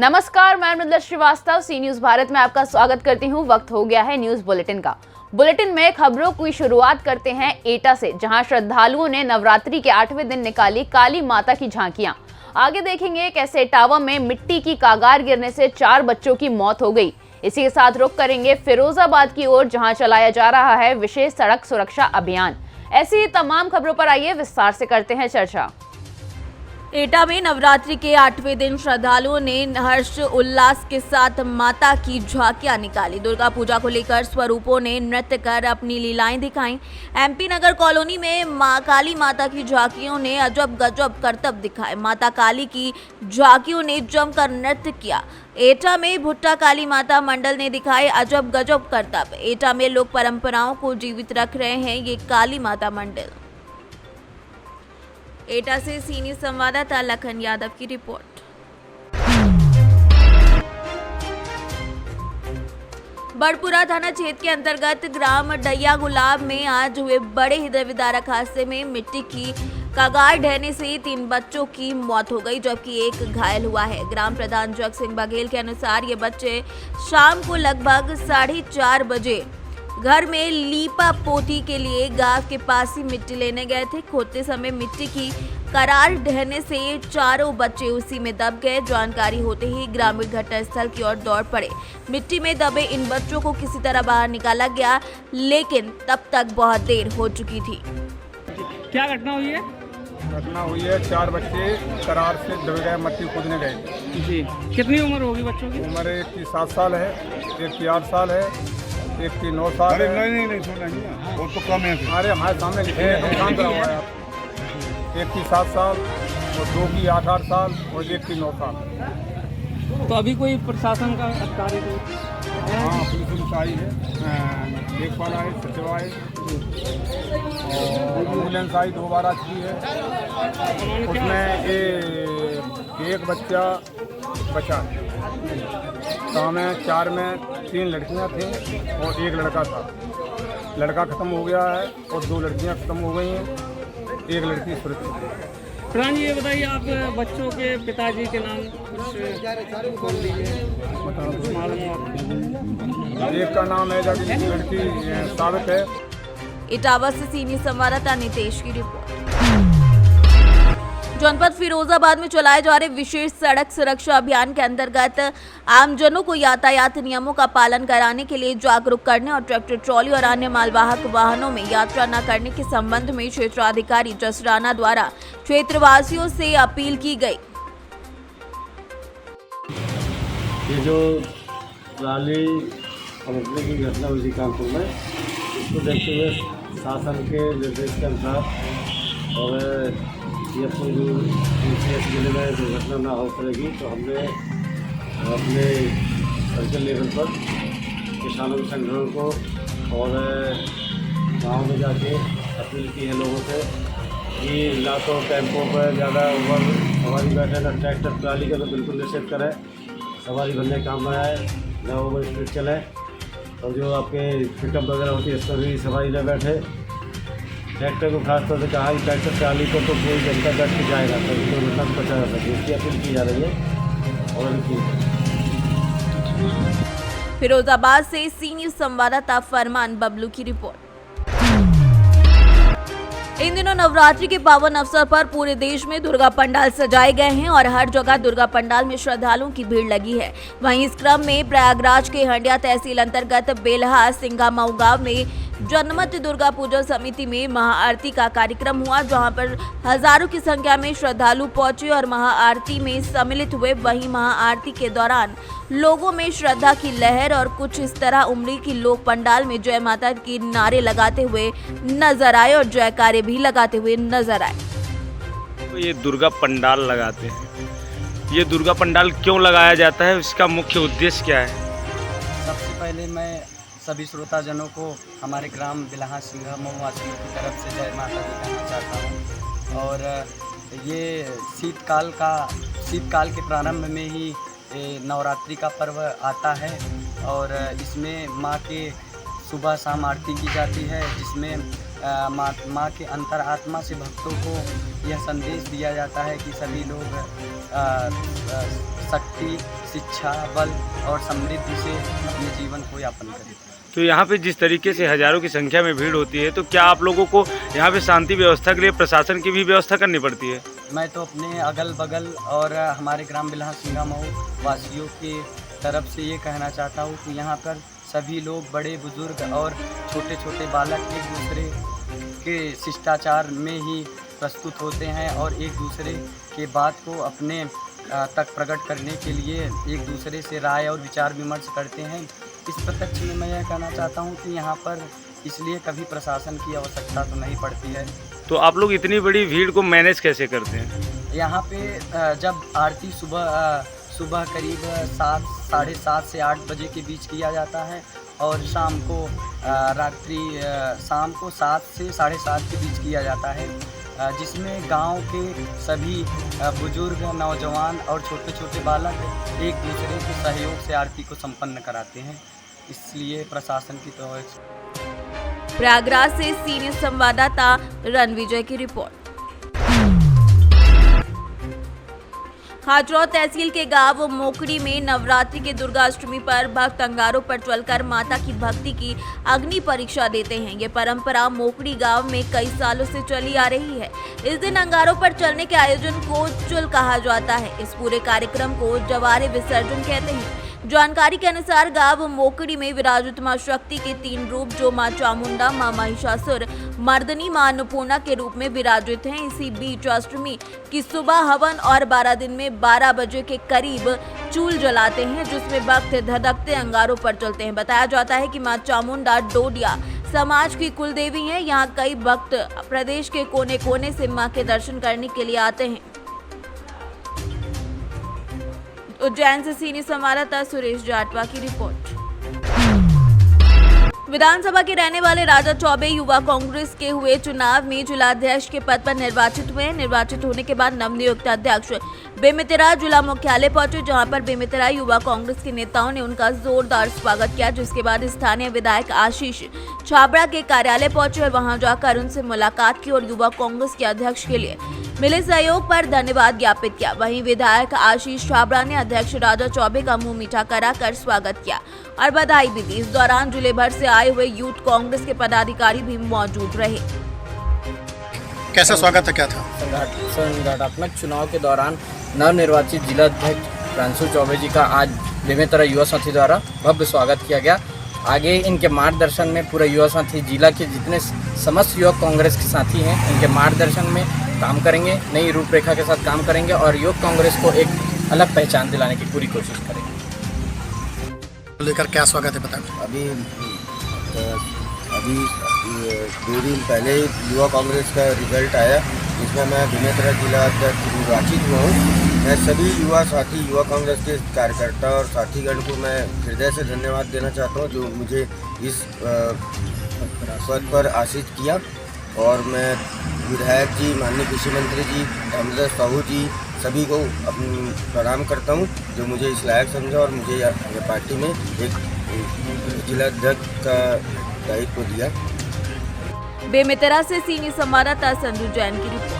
नमस्कार, मैं मृदुला श्रीवास्तव सी न्यूज भारत में आपका स्वागत करती हूं। वक्त हो गया है न्यूज बुलेटिन का। बुलेटिन में खबरों की शुरुआत करते हैं एटा से, जहां श्रद्धालुओं ने नवरात्रि के 8वें दिन निकाली काली माता की झांकियां। आगे देखेंगे कैसे इटावा में मिट्टी की कागार गिरने से 4 बच्चों की मौत हो गई। इसी के साथ रुख करेंगे फिरोजाबाद की ओर, जहां चलाया जा रहा है विशेष सड़क सुरक्षा अभियान। ऐसी ही तमाम खबरों पर आइए विस्तार से करते हैं चर्चा। एटा में नवरात्रि के 8वें दिन श्रद्धालुओं ने हर्ष उल्लास के साथ माता की झांकियां निकाली। दुर्गा पूजा को लेकर स्वरूपों ने नृत्य कर अपनी लीलाएं दिखाईं। एमपी नगर कॉलोनी में काली माता की झांकियों ने अजब गजब करतब दिखाए। माता काली की झांकियों ने जमकर नृत्य किया। एटा में भुट्टा काली माता मंडल ने दिखाए अजब गजब करतब। एटा में लोक परंपराओं को जीवित रख रहे हैं ये काली माता मंडल। एटा से सी न्यूज संवाददाता लखन यादव की रिपोर्ट। बड़पुरा थाना क्षेत्र के अंतर्गत ग्राम डैया गुलाब में आज हुए बड़े हृदय विदारक हादसे में मिट्टी की कागार ढहने से 3 बच्चों की मौत हो गई, जबकि एक घायल हुआ है। ग्राम प्रधान जग सिंह बघेल के अनुसार ये बच्चे शाम को लगभग 4:30 बजे घर में लीपा पोती के लिए गांव के पास ही मिट्टी लेने गए थे। खोदते समय मिट्टी की करार ढहने से 4 बच्चे उसी में दब गए। जानकारी होते ही ग्रामीण घटनास्थल की ओर दौड़ पड़े। मिट्टी में दबे इन बच्चों को किसी तरह बाहर निकाला गया, लेकिन तब तक बहुत देर हो चुकी थी। क्या घटना हुई है? घटना हुई है 4 बच्चे करार से दब गए, मिट्टी कूदने गए। जी, कितनी उम्र होगी बच्चों की? उम्र एक की 7 साल है, एक की 8 साल है, एक की 9 साल है। नहीं सुना नहीं, वो तो कम है। अरे हमारे सामने लिखे हैं, दुकान पर हुआ है। एक की 7 साल और 2 की 8 साल और एक की 9 साल। तो अभी कोई प्रशासन का अधिकारी हाँ, पुलिस आई है, देखभाल आए, सचिव आए और एम्बुलेंस आई 2 बार आ चुकी है। उसमें एक बच्चा बचा। गाँव में 4 में 3 लड़कियां थीं और 1 लड़का था। लड़का ख़त्म हो गया है और 2 लड़कियां ख़त्म हो गई हैं, 1 लड़की सुरक्षित है। प्रधान जी, ये बताइए, आप बच्चों के पिताजी के नाम कुछ खोल दीजिए, कुछ मालूम हो? एक का नाम है जबकि लड़की साबित है। इटावा से सीनियर संवाददाता नितेश की रिपोर्ट। जनपद फिरोजाबाद में चलाए जा रहे विशेष सड़क सुरक्षा अभियान के अंतर्गत आमजनों को यातायात नियमों का पालन कराने के लिए जागरूक करने और ट्रैक्टर ट्रॉली और अन्य मालवाहक वाहनों में यात्रा न करने के संबंध में क्षेत्राधिकारी जस राणा द्वारा क्षेत्रवासियों से अपील की गई। ये जो ट्राली पलटने की घटना हुई कानपुर में, इसको देखते हुए शासन के निर्देश के अनुसार और ये अपनी जो जिले में दुर्घटना ना हो सकेगी, तो हमने अपने सर्कल लेवल पर किसानों के संगठन को और गांव में जाके अपील की है लोगों से कि ना तो टेम्पो पर ज़्यादा ओवर सवारी बैठे, ना ट्रैक्टर ट्राली का तो बिल्कुल निषेध करें, सवारी भरने काम में आए, ना ओवर स्पीड चले, और जो आपके पिकअप वगैरह होती है इस पर भी सवारी न बैठे। ट्रैक्टर को खास तौर से कहा कि ट्रैक्टर ट्राली को तो कोई जनता बैठ के जाएगा, तो दुर्घटना से बचा जा सके, इसकी अपील की जा रही है। और फिरोजाबाद से सी न्यूज संवाददाता फरमान बबलू की रिपोर्ट। इन दिनों नवरात्रि के पावन अवसर पर पूरे देश में दुर्गा पंडाल सजाए गए हैं और हर जगह दुर्गा पंडाल में श्रद्धालुओं की भीड़ लगी है। वहीं इस क्रम में प्रयागराज के हंडिया तहसील अंतर्गत बेलहा सिंघामऊ गांव में जनमत दुर्गा पूजा समिति में महाआरती का कार्यक्रम हुआ, जहां पर हजारों की संख्या में श्रद्धालु पहुंचे और महाआरती में सम्मिलित हुए। वहीं महाआरती के दौरान लोगों में श्रद्धा की लहर और कुछ इस तरह उमड़ी कि लोग पंडाल में जय माता की नारे लगाते हुए नजर आए और जयकारे भी लगाते हुए नजर आए। तो ये दुर्गा पंडाल लगाते हैं, ये दुर्गा पंडाल क्यों लगाया जाता है, इसका मुख्य उद्देश्य क्या है? सबसे पहले मैं सभी श्रोताजनों को हमारे ग्राम बिलहा सिंघामऊ वासियों की तरफ से जय माता दी कहना चाहता हूँ। और ये शीतकाल के प्रारंभ में ही नवरात्रि का पर्व आता है और इसमें माँ के सुबह शाम आरती की जाती है, जिसमें माँ के अंतर आत्मा से भक्तों को यह संदेश दिया जाता है कि सभी लोग शक्ति, शिक्षा, बल और समृद्धि से अपने जीवन को यापन करें। तो यहाँ पे जिस तरीके से हजारों की संख्या में भीड़ होती है, तो क्या आप लोगों को यहाँ पे शांति व्यवस्था के लिए प्रशासन की भी व्यवस्था करनी पड़ती है? मैं तो अपने अगल बगल और हमारे ग्राम बिल्हा सिंघा मऊ वासियों के तरफ से ये कहना चाहता हूँ कि यहाँ पर सभी लोग, बड़े बुजुर्ग और छोटे छोटे बालक एक दूसरे के शिष्टाचार में ही प्रस्तुत होते हैं और एक दूसरे के बात को अपने तक प्रकट करने के लिए एक दूसरे से राय और विचार विमर्श करते हैं। इस प्रत्यक्ष में मैं यह कहना चाहता हूँ कि यहाँ पर इसलिए कभी प्रशासन की आवश्यकता तो नहीं पड़ती है। तो आप लोग इतनी बड़ी भीड़ को मैनेज कैसे करते हैं? यहाँ पे जब आरती सुबह करीब 7, साढ़े 7 से 8 बजे के बीच किया जाता है और शाम को शाम को 7 से साढ़े 7 के बीच किया जाता है, जिसमें गांव के सभी बुजुर्ग, नौजवान और छोटे छोटे बालक एक दूसरे के सहयोग से आरती को संपन्न कराते हैं। इसलिए प्रशासन की तो प्रयागराज से सीनियर संवाददाता रणविजय की रिपोर्ट। हाजरा तहसील के गांव मोकड़ी में नवरात्रि के दुर्गाष्टमी पर भक्त अंगारों पर चलकर माता की भक्ति की अग्नि परीक्षा देते हैं। ये परंपरा मोकड़ी गांव में कई सालों से चली आ रही है। इस दिन अंगारों पर चलने के आयोजन को चुल कहा जाता है। इस पूरे कार्यक्रम को जवारे विसर्जन कहते हैं। जानकारी के अनुसार गांव मोकड़ी में विराजित मां शक्ति के 3 रूप, जो मां चामुंडा, मां महिषासुर मर्दनी, मां अन्नपूर्णा के रूप में विराजित हैं। इसी बीच अष्टमी की सुबह हवन और 12 दिन में 12 बजे के करीब चूल जलाते हैं, जिसमें भक्त धधकते अंगारों पर चलते हैं। बताया जाता है कि मां चामुंडा डोडिया समाज की कुल देवी हैं। यहाँ कई भक्त प्रदेश के कोने कोने से मां के दर्शन करने के लिए आते हैं। उज्जैन से सीनियर संवाददाता सुरेश जाटवा की रिपोर्ट। विधानसभा के रहने वाले राजा चौबे युवा कांग्रेस के हुए चुनाव में जिलाध्यक्ष के पद पर निर्वाचित हुए। निर्वाचित होने के बाद नवनियुक्त अध्यक्ष बेमेतरा जिला मुख्यालय पहुंचे, जहां पर बेमेतरा युवा कांग्रेस के नेताओं ने उनका जोरदार स्वागत किया, जिसके बाद स्थानीय विधायक आशीष छाबड़ा के कार्यालय पहुंचे और वहां जाकर उनसे मुलाकात की और युवा कांग्रेस के अध्यक्ष के लिए मिले सहयोग पर धन्यवाद ज्ञापित किया। वहीं विधायक आशीष छाबड़ा ने अध्यक्ष राजा चौबे का मुंह मीठा कराकर स्वागत किया और बधाई भी दी। इस दौरान जिले भर से आए हुए यूथ कांग्रेस के पदाधिकारी भी मौजूद रहे। कैसा स्वागत है, क्या था? संगठनात्मक चुनाव के दौरान नवनिर्वाचित जिलाध्यक्ष प्रांशु चौबे जी का आज बेमेतरा युवा साथी द्वारा भव्य स्वागत किया गया। आगे इनके मार्गदर्शन में पूरा युवा साथी जिला के जितने समस्त युवा कांग्रेस के साथी हैं, इनके मार्गदर्शन में काम करेंगे, नई रूपरेखा के साथ काम करेंगे और युवा कांग्रेस को एक अलग पहचान दिलाने की पूरी कोशिश करेंगे। लेकर क्या स्वागत है बताएं? अभी 2 दिन पहले युवा कांग्रेस का रिजल्ट आया, जिसमें मैं बेमेतरा जिला अध्यक्ष निर्वाचित हुआ हूँ। मैं सभी युवा साथी, युवा कांग्रेस के कार्यकर्ता और साथीगण को मैं हृदय से धन्यवाद देना चाहता हूँ, जो मुझे इस पद पर आसीन किया। और मैं विधायक जी, माननीय कृषि मंत्री जी, रामदास साहू जी, सभी को प्रणाम करता हूँ, जो मुझे इस लायक समझा और मुझे यह पार्टी में एक जिलाध्यक्ष का दायित्व दिया। बेमेतरा से सीनियर संवाददाता संजू जैन की रिपोर्ट।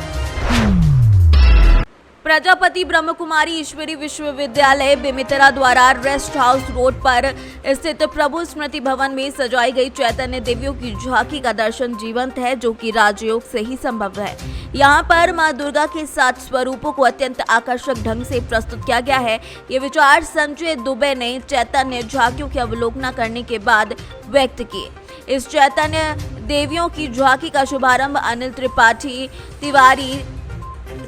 प्रजापति ब्रह्म कुमारी ईश्वरी विश्वविद्यालय बेमेतरा द्वारा रेस्ट हाउस रोड पर स्थित प्रभु स्मृति भवन में सजाई गई चैतन्य देवियों की झांकी का दर्शन जीवंत है, जो कि राजयोग से ही संभव है। यहाँ पर मां दुर्गा के 7 स्वरूपों को अत्यंत आकर्षक ढंग से प्रस्तुत किया गया है। ये विचार संजय दुबे ने चैतन्य झांकियों की अवलोकना करने के बाद व्यक्त किए। इस चैतन्य देवियों की झांकी का शुभारंभ अनिल त्रिपाठी तिवारी,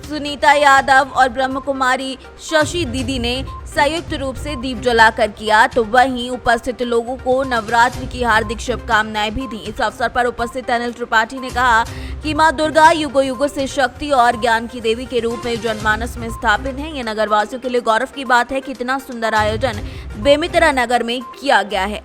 सुनीता यादव और ब्रह्म कुमारी शशि दीदी ने संयुक्त रूप से दीप जलाकर किया। तो वहीं उपस्थित लोगों को नवरात्रि की हार्दिक शुभकामनाएं भी दी। इस अवसर पर उपस्थित अनिल त्रिपाठी ने कहा कि मां दुर्गा युगों युगों से शक्ति और ज्ञान की देवी के रूप में जनमानस में स्थापित है। ये नगरवासियों के लिए गौरव की बात है कि इतना सुंदर आयोजन बेमेतरा नगर में किया गया है।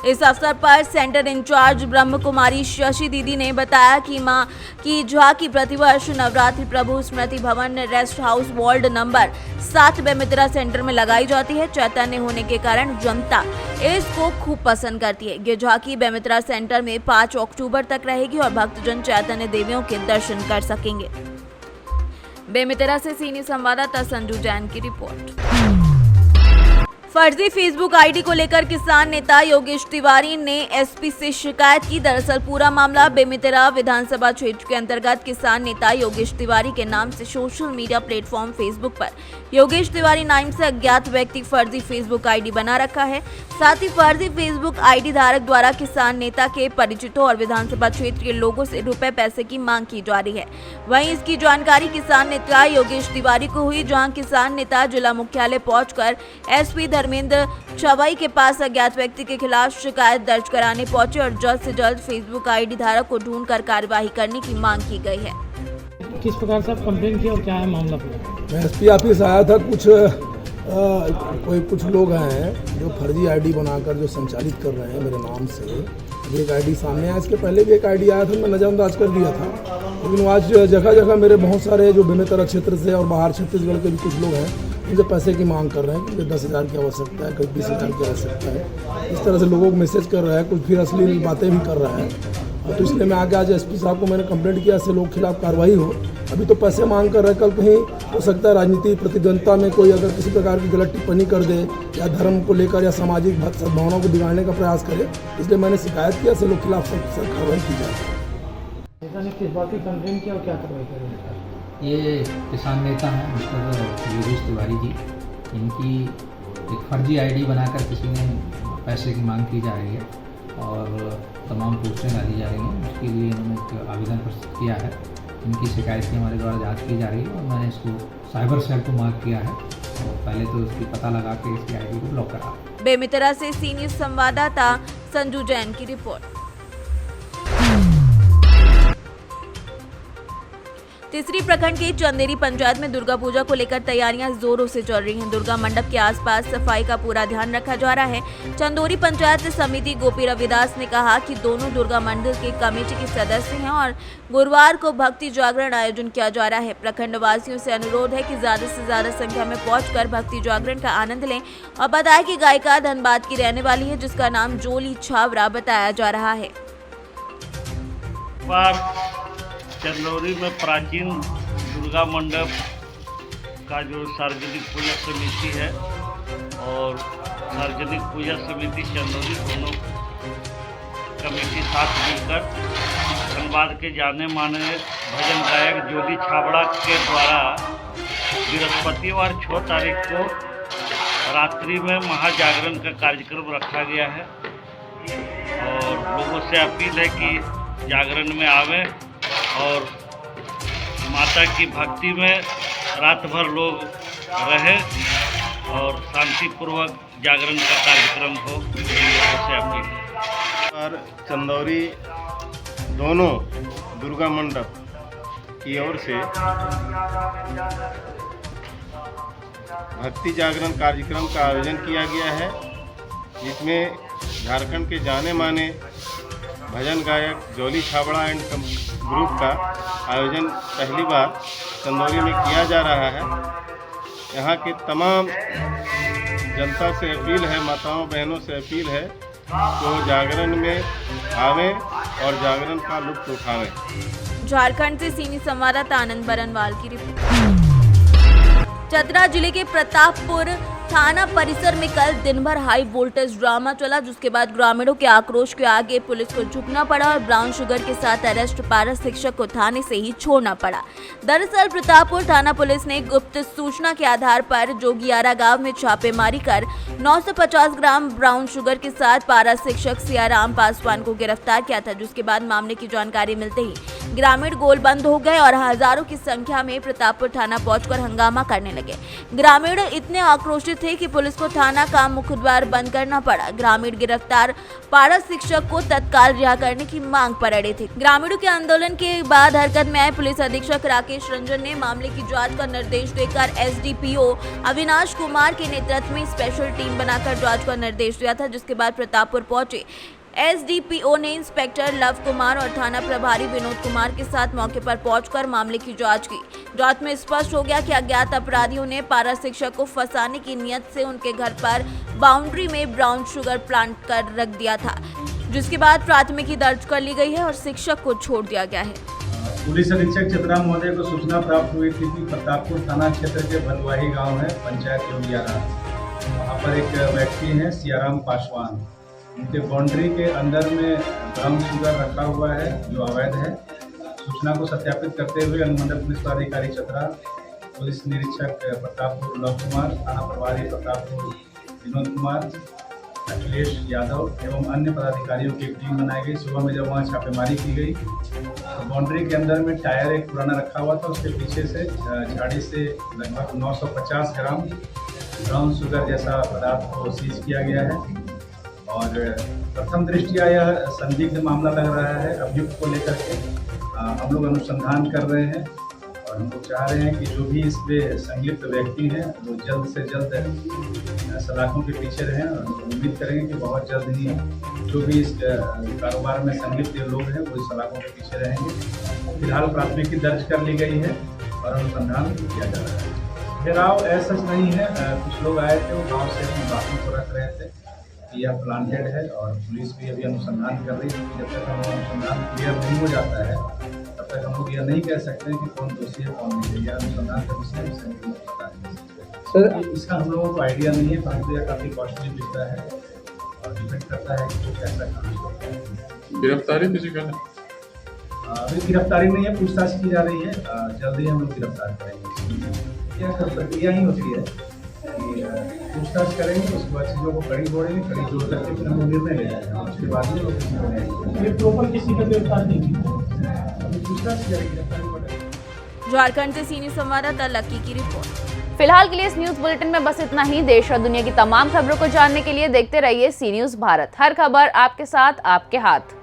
इस अवसर पर सेंटर इंचार्ज ब्रह्म कुमारी शशि दीदी ने बताया कि मां की झांकी प्रतिवर्ष नवरात्रि प्रभु स्मृति भवन rest house ward number 7 Bemetara centre में लगाई जाती है। चैतन्य होने के कारण जनता इसको खूब पसंद करती है। ये झांकी बेमेतरा सेंटर में 5 अक्टूबर तक रहेगी और भक्तजन चैतन्य देवियों के दर्शन कर सकेंगे। बेमेतरा से सीनियर संवाददाता संजू जैन की रिपोर्ट। फर्जी फेसबुक आईडी को लेकर किसान नेता योगेश तिवारी ने एसपी से शिकायत की। दरअसल पूरा मामला बेमेतरा विधानसभा क्षेत्र के अंतर्गत किसान नेता योगेश तिवारी के नाम से सोशल मीडिया प्लेटफॉर्म फेसबुक पर योगेश तिवारी नाम से अज्ञात व्यक्ति फर्जी फेसबुक आईडी बना रखा है। साथ ही फर्जी फेसबुक आईडी धारक द्वारा किसान नेता के परिचितों और विधानसभा क्षेत्र के लोगों से रुपए पैसे की मांग की जा रही है। वहीं इसकी जानकारी किसान नेता योगेश तिवारी को हुई, जहां किसान नेता जिला मुख्यालय पहुंचकर एसपी धर्मेंद्र चवाई के पास अज्ञात व्यक्ति के खिलाफ शिकायत दर्ज कराने पहुंचे और जल्द से जल्द फेसबुक आईडी धारक को ढूंढकर कार्यवाही करने की मांग की गई है। किस प्रकार से आप कंप्लेन किया और क्या है मामला पूरा? मैं एसपी ऑफिस आया था। कुछ लोग हैं जो फर्जी आईडी बनाकर जो संचालित कर रहे हैं मेरे नाम से। एक आईडी सामने आया, इसके पहले भी एक आईडी आया था, मैं नज़रअंदाज कर दिया था। लेकिन आज जगह जगह मेरे बहुत सारे जो बेमेतरा क्षेत्र से और बाहर छत्तीसगढ़ के भी कुछ लोग हैं, उनसे पैसे की मांग कर रहे हैं कि 10,000 की आवश्यकता है, कभी 20,000 की आवश्यकता है। इस तरह से लोगों को मैसेज कर रहा है, कुछ फिर असली बातें भी कर रहा है। तो इसलिए मैं आगे आज एसपी साहब को मैंने कंप्लेंट किया, ऐसे लोगों के खिलाफ कार्रवाई हो। अभी तो पैसे मांग कर रहे हैं, कल कहीं हो सकता है राजनीति प्रतिद्वंदता में कोई अगर किसी प्रकार की गलत टिप्पणी कर दे या धर्म को लेकर या सामाजिक सद्भावनाओं को बिगाड़ने का प्रयास करे, इसलिए मैंने शिकायत किया। ऐसे लोग खिलाफ सख्त कार्रवाई की जाए। नेता ने किस बात की कंप्लेन किया और क्या कार्रवाई करेंगे? ये किसान नेता हैं मिस्टर योगेश तिवारी जी, इनकी एक फर्जी आईडी बनाकर किसी ने पैसे की मांग की जा रही है और तमाम पोस्टें डाली जा रही हैं। उसके लिए इन्होंने एक आवेदन प्रस्तुत किया है। इनकी शिकायत की हमारे द्वारा जांच की जा रही है और मैंने इसको साइबर सेल को मार्क किया है और पहले तो इसकी पता लगा के इसकी आईडी को ब्लॉक करा। बेमेतरा से सीनियर संवाददाता संजू जैन की रिपोर्ट। तीसरी प्रखंड के चंदेरी पंचायत में दुर्गा पूजा को लेकर तैयारियां जोरों से चल रही हैं। दुर्गा मंडप के आसपास सफाई का पूरा ध्यान रखा जा रहा है। चंदोरी पंचायत समिति गोपी रविदास ने कहा कि दोनों दुर्गा मंदिर के कमेटी के सदस्य हैं और गुरुवार को भक्ति जागरण आयोजन किया जा रहा है। प्रखंड वासियों से अनुरोध है कि ज्यादा से ज्यादा संख्या में पहुंचकर भक्ति जागरण का आनंद लें और बताया कि गायिका धनबाद की रहने वाली है, जिसका नाम जोली छावरा बताया जा रहा है। चंदौरी में प्राचीन दुर्गा मंडप का जो सार्वजनिक पूजा समिति है और सार्वजनिक पूजा समिति चंदौरी दोनों कमेटी साथ मिलकर धनबाद के जाने माने भजन गायक जोली छाबड़ा के द्वारा बृहस्पतिवार 6 तारीख को रात्रि में महाजागरण का कार्यक्रम रखा गया है और लोगों से अपील है कि जागरण में आवें और माता की भक्ति में रात भर लोग रहें और शांतिपूर्वक जागरण का कार्यक्रम हो, से अपील। और चंदौरी दोनों दुर्गा मंडप की ओर से भक्ति जागरण कार्यक्रम का आयोजन किया गया है, जिसमें झारखंड के जाने माने भजन गायक जोली छाबड़ा एंड ग्रुप का आयोजन पहली बार चंदौरी में किया जा रहा है। यहाँ के तमाम जनता से अपील है, माताओं बहनों से अपील है तो जागरण में आवें और जागरण का लुत्फ उठावें। झारखंड से सीनियर संवाददाता आनंद बरनवाल की रिपोर्ट। चतरा जिले के प्रतापपुर थाना परिसर में कल दिन भर हाई वोल्टेज ड्रामा चला, जिसके बाद ग्रामीणों के आक्रोश के आगे पुलिस को झुकना पड़ा और ब्राउन शुगर के साथ अरेस्ट पारा शिक्षक को थाने से ही छोड़ना पड़ा। दरअसल प्रतापपुर थाना पुलिस ने गुप्त सूचना के आधार पर जोगियारा गांव में छापेमारी कर 950 ग्राम ब्राउन शुगर के साथ पारा शिक्षक सियाराम पासवान को गिरफ्तार किया था, जिसके बाद मामले की जानकारी मिलते ही ग्रामीण गोलबंद हो गए और हजारों की संख्या में प्रतापपुर थाना पहुंचकर हंगामा करने लगे। ग्रामीण इतने आक्रोशित थे कि पुलिस को थाना का मुख्य द्वार बंद करना पड़ा। ग्रामीण गिरफ्तार पारा शिक्षक को तत्काल रिहा करने की मांग पर अड़े थे। ग्रामीणों के आंदोलन के बाद हरकत में आए पुलिस अधीक्षक राकेश रंजन ने मामले की जांच का निर्देश देकर एसडीपीओ अविनाश कुमार के नेतृत्व में स्पेशल टीम बनाकर जांच का निर्देश दिया था, जिसके बाद प्रतापपुर पहुंचे एसडीपीओ ने इंस्पेक्टर लव कुमार और थाना प्रभारी विनोद कुमार के साथ मौके पर पहुंचकर मामले की जांच की। जांच में स्पष्ट हो गया कि अज्ञात अपराधियों ने पारा शिक्षक को फंसाने की नियत से उनके घर पर बाउंड्री में ब्राउन शुगर प्लांट कर रख दिया था, जिसके बाद प्राथमिकी दर्ज कर ली गई है और शिक्षक को छोड़ दिया गया है। पुलिस अधीक्षक चतरा महोदय को सूचना प्राप्त हुई थी कि प्रतापपुर थाना क्षेत्र के भलवाही गांव है, पंचायत योगियारा। वहाँ पर एक व्यक्ति हैं सियाराम पासवान, उनके बाउंड्री के अंदर में ब्राउन शुगर रखा हुआ है जो अवैध है। सूचना को सत्यापित करते हुए अनुमंडल पुलिस पदाधिकारी चतरा, पुलिस निरीक्षक प्रतापपुर लव कुमार, थाना प्रभारी प्रतापपुर विनोद कुमार, अखिलेश यादव एवं अन्य पदाधिकारियों की एक टीम बनाई गई। सुबह में जब वहाँ छापेमारी की गई तो बाउंड्री के अंदर में टायर एक पुराना रखा हुआ था, उसके पीछे से झाड़ी से लगभग 950 ग्राम ब्राउन शुगर जैसा पदार्थ को सीज किया गया है। और प्रथम दृष्टिया यह संदिग्ध मामला लग रहा है। अभियुक्त को लेकर के हम लोग अनुसंधान कर रहे हैं और हम लोग चाह रहे हैं कि जो भी इसमें संलिप्त व्यक्ति हैं वो जल्द से जल्द सलाखों के पीछे रहें और उम्मीद करेंगे कि बहुत जल्द ही जो भी इस कारोबार में संलिप्त लोग हैं वो इस सलाखों के पीछे रहेंगे। फिलहाल प्राथमिकी दर्ज कर ली गई है और अनुसंधान किया जा रहा है। घेराव ऐसा नहीं है, कुछ लोग आए थे, वो गाँव से अपनी बातों को रख रहे थे कि यह प्लांटेड है और पुलिस भी अभी अनुसंधान कर रही है। जब तक हम अनुसंधान क्लियर नहीं हो जाता है तब तक हम लोग यह नहीं कह सकते कि कौन दोषी है कौन नहीं है। यह अनुसंधान का विषय सर, इसका हम लोगों को आइडिया नहीं है, परंतु यह काफ़ी कॉस्टली बिकता है और डिपेंड करता है कि वो कैसा काम करता है। गिरफ्तारी किसी का अभी गिरफ्तारी नहीं है, पूछताछ की जा रही है, जल्दी हम लोग गिरफ्तार करेंगे। यह प्रक्रिया ही होती है कि पूछताछ करेंगे, उसके बाद चीज़ों को कड़ी जोड़ेंगे, कड़ी जोड़ करके फिर हम निर्णय ले जाएंगे। उसके बाद में लोग किसी का गिरफ्तार नहीं किया, अभी पूछताछ की जाएगी। झारखंड से सीनियर संवाददाता लक्की की रिपोर्ट। फिलहाल के लिए इस न्यूज बुलेटिन में बस इतना ही। देश और दुनिया की तमाम खबरों को जानने के लिए देखते रहिए सी न्यूज भारत। हर खबर आपके साथ, आपके हाथ।